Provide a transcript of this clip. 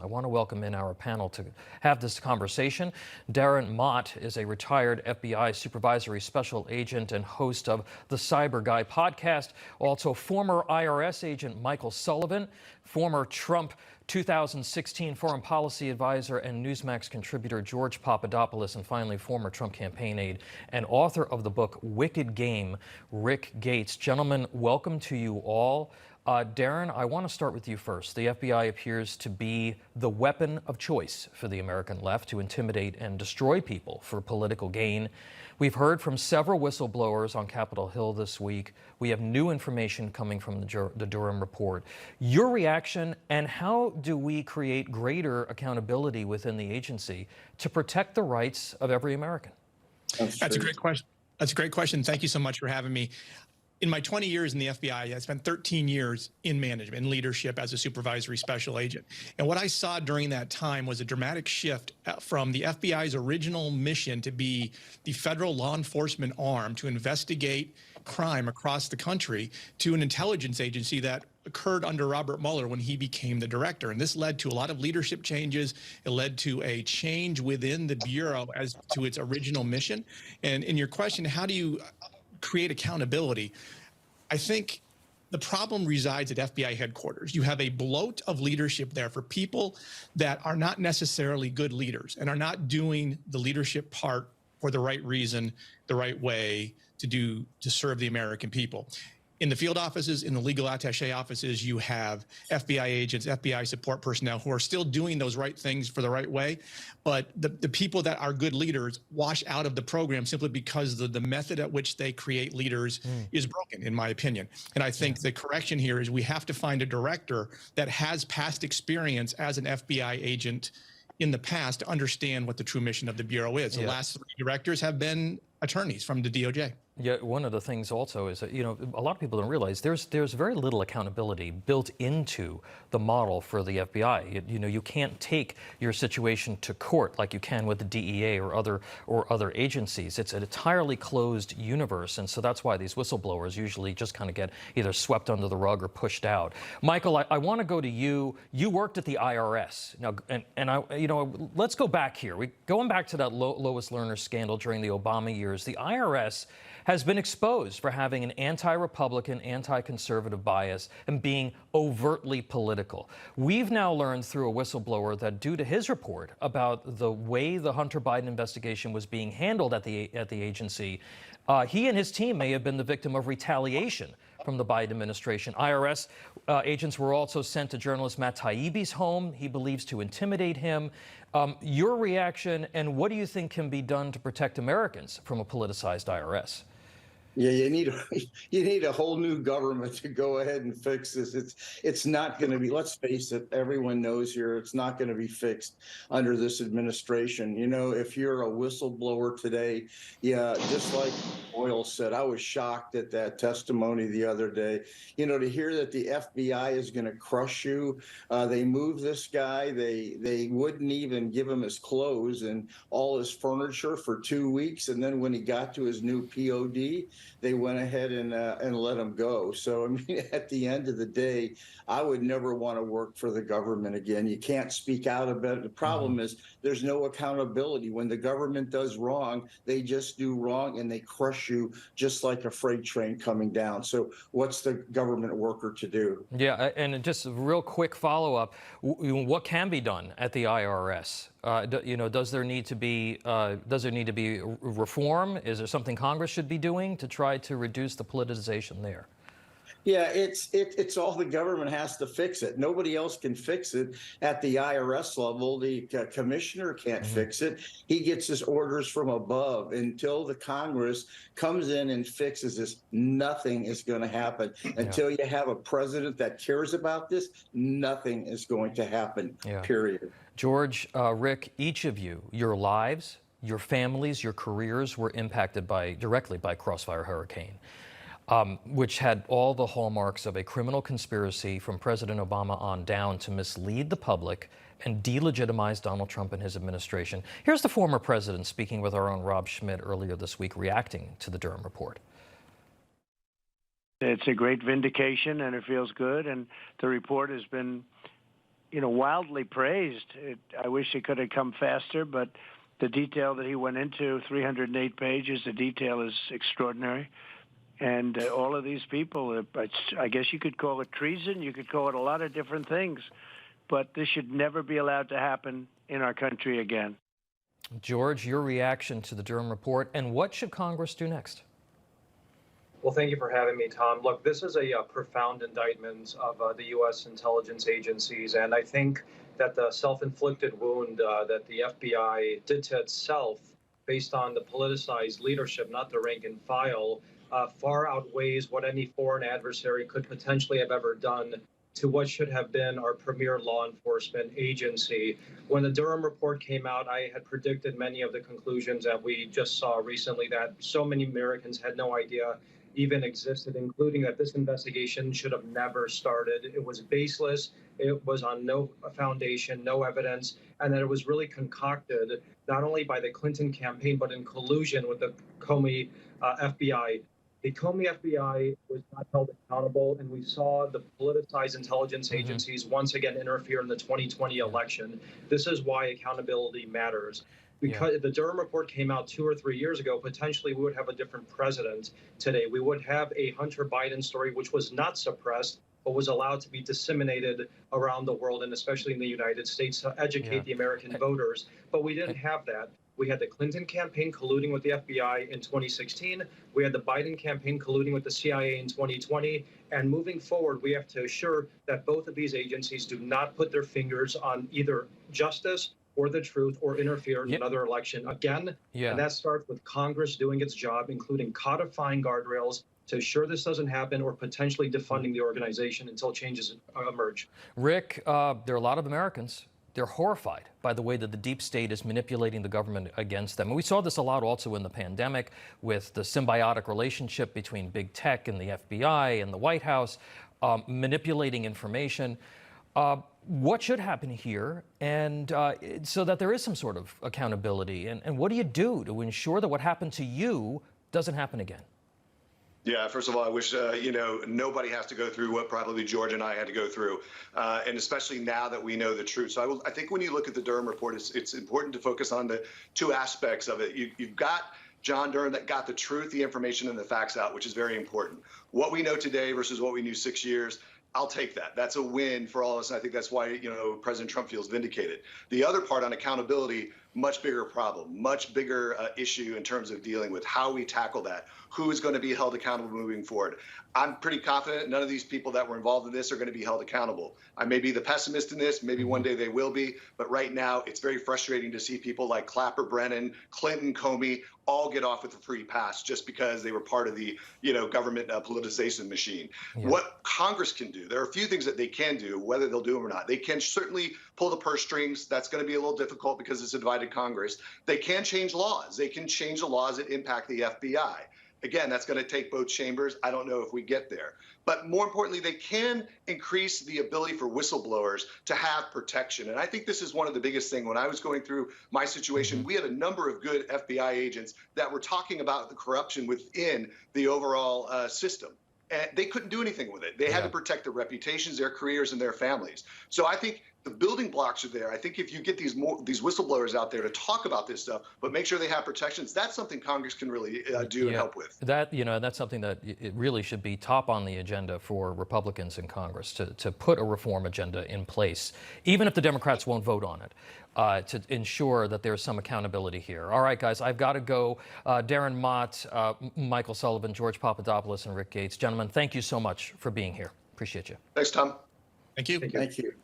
I want to welcome in our panel to have this conversation. Darren Mott is a retired FBI supervisory special agent and host of the Cyber Guy podcast. Also, former IRS agent Michael Sullivan, former Trump 2016 foreign policy advisor and NEWSMAX contributor George Papadopoulos, and finally former Trump campaign aide and author of the book Wicked Game, Rick Gates. Gentlemen, welcome to you all. Darren, I want to start with you first. The FBI appears to be the weapon of choice for the American left to intimidate and destroy people for political gain. We've heard from several whistleblowers on Capitol Hill this week. We have new information coming from the Durham report. Your reaction, and how do we create greater accountability within the agency to protect the rights of every American? That's a great question. That's a great question. Thank you so much for having me. In my 20 years in the FBI, I spent 13 years in management and leadership as a supervisory special agent. And what I saw during that time was a dramatic shift from the FBI's original mission to be the federal law enforcement arm to investigate crime across the country to an intelligence agency that occurred under Robert Mueller when he became the director. And this led to a lot of leadership changes. It led to a change within the Bureau as to its original mission. And in your question, how do you create accountability? I think the problem resides at FBI headquarters. You have a bloat of leadership there for people that are not necessarily good leaders and are not doing the leadership part for the right reason, the right way to serve the American people. In the field offices, in the legal attaché offices, you have FBI agents, FBI support personnel who are still doing those right things for the right way. But the people that are good leaders wash out of the program simply because the method at which they create leaders is broken, in my opinion. And I think the correction here is we have to find a director that has past experience as an FBI agent in the past to understand what the true mission of the Bureau is. The last 3 directors have been attorneys from the DOJ. Yeah, one of the things also is that, you know, a lot of people don't realize there's very little accountability built into the model for the FBI. You know, you can't take your situation to court like you can with the DEA or other agencies. It's an entirely closed universe, and so that's why these whistleblowers usually just kind of get either swept under the rug or pushed out. Michael, I want to go to you. You worked at the IRS. Now, and I, you know, let's go back here. Going back to that Lois Lerner scandal during the Obama years, the IRS has been exposed for having an anti-Republican, anti-conservative bias and being overtly political. We've now learned through a whistleblower that due to his report about the way the Hunter Biden investigation was being handled at the agency, he and his team may have been the victim of retaliation from the Biden administration. IRS agents were also sent to journalist Matt Taibbi's home, he believes, to intimidate him. Your reaction, and what do you think can be done to protect Americans from a politicized IRS? Yeah, you need a whole new government to go ahead and fix this. It's not going to be, let's face it, everyone knows here, it's not going to be fixed under this administration. You know, if you're a whistleblower today, yeah, just like Boyle said, I was shocked at that testimony the other day. You know, to hear that the FBI is going to crush you. They moved this guy. They wouldn't even give him his clothes and all his furniture for 2 weeks. And then when he got to his new POD, they went ahead and let him go. So, I mean, at the end of the day, I would never want to work for the government again. You can't speak out about it. The problem is there's no accountability. When the government does wrong, they just do wrong and they crush you just like a freight train coming down. So what's the government worker to do? Yeah, and just a real quick follow-up. What can be done at the IRS? You know, does there need to be reform? Is there something Congress should be doing to try to reduce the politicization there? Yeah, it's all the government has to fix it. Nobody else can fix it at the IRS level. The commissioner can't fix it. He gets his orders from above. Until the Congress comes in and fixes this, nothing is going to happen. Until you have a president that cares about this, nothing is going to happen, period. George, Rick, each of you, your lives, your families, your careers were impacted directly by Crossfire Hurricane, which had all the hallmarks of a criminal conspiracy from President Obama on down to mislead the public and delegitimize Donald Trump and his administration. Here's the former president speaking with our own Rob Schmidt earlier this week, reacting to the Durham report. It's a great vindication, and it feels good. And the report has been, wildly praised. I wish it could have come faster, but the detail that he went into, 308 pages, the detail is extraordinary. And all of these people, I guess you could call it treason, you could call it a lot of different things, but this should never be allowed to happen in our country again. George, your reaction to the Durham report, and what should Congress do next? Well, thank you for having me, Tom. Look, this is a profound indictment of the U.S. intelligence agencies, and I think that the self-inflicted wound that the FBI did to itself based on the politicized leadership, not the rank and file, far outweighs what any foreign adversary could potentially have ever done to what should have been our premier law enforcement agency. When the Durham report came out, I had predicted many of the conclusions that we just saw recently that so many Americans had no idea even existed, including that this investigation should have never started. It was baseless, it was on no foundation, no evidence, and that it was really concocted not only by the Clinton campaign, but in collusion with the Comey FBI. The Comey FBI was not held accountable, and we saw the politicized intelligence agencies once again interfere in the 2020 election. This is why accountability matters. Because if the Durham report came out 2 or 3 years ago, potentially we would have a different president today. We would have a Hunter Biden story, which was not suppressed, but was allowed to be disseminated around the world, and especially in the United States, to educate the American voters. But we didn't have that. We had the Clinton campaign colluding with the FBI in 2016. We had the Biden campaign colluding with the CIA in 2020. And moving forward, we have to assure that both of these agencies do not put their fingers on either justice or the truth or interfere in another election again. And that starts with Congress doing its job, including codifying guardrails to ensure this doesn't happen or potentially defunding the organization until changes emerge. Rick, there are a lot of Americans. They're horrified by the way that the deep state is manipulating the government against them. And we saw this a lot also in the pandemic with the symbiotic relationship between big tech and the FBI and the White House, manipulating information. What should happen here, and so that there is some sort of accountability? And what do you do to ensure that what happened to you doesn't happen again? Yeah, first of all, I wish, nobody has to go through what probably George and I had to go through, and especially now that we know the truth. So I think when you look at the Durham report, it's important to focus on the two aspects of it. You've got John Durham that got the truth, the information, and the facts out, which is very important. What we know today versus what we knew 6 years, I'll take that. That's a win for all of us, and I think that's why President Trump feels vindicated. The other part on accountability, much bigger problem, much bigger issue in terms of dealing with how we tackle that. Who is going to be held accountable moving forward? I'm pretty confident none of these people that were involved in this are going to be held accountable. I may be the pessimist in this. Maybe one day they will be. But right now, it's very frustrating to see people like Clapper, Brennan, Clinton, Comey all get off with a free pass just because they were part of the government politicization machine. What Congress can do, there are a few things that they can do, whether they'll do them or not. They can certainly pull the purse strings. That's going to be a little difficult because it's a divided Congress. They can change laws. They can change the laws that impact the FBI. Again, that's going to take both chambers. I don't know if we get there. But more importantly, they can increase the ability for whistleblowers to have protection. And I think this is one of the biggest things. When I was going through my situation, we had a number of good FBI agents that were talking about the corruption within the overall system. And they couldn't do anything with it. They had to protect their reputations, their careers, and their families. So I think the building blocks are there. I think if you get these whistleblowers out there to talk about this stuff, but make sure they have protections, that's something Congress can really do and help with. That's something that it really should be top on the agenda for Republicans in Congress to put a reform agenda in place, even if the Democrats won't vote on it, to ensure that there's some accountability here. All right, guys, I've got to go. Darren Mott, Michael Sullivan, George Papadopoulos, and Rick Gates. Gentlemen, thank you so much for being here. Appreciate you. Thanks, Tom. Thank you. Thank you.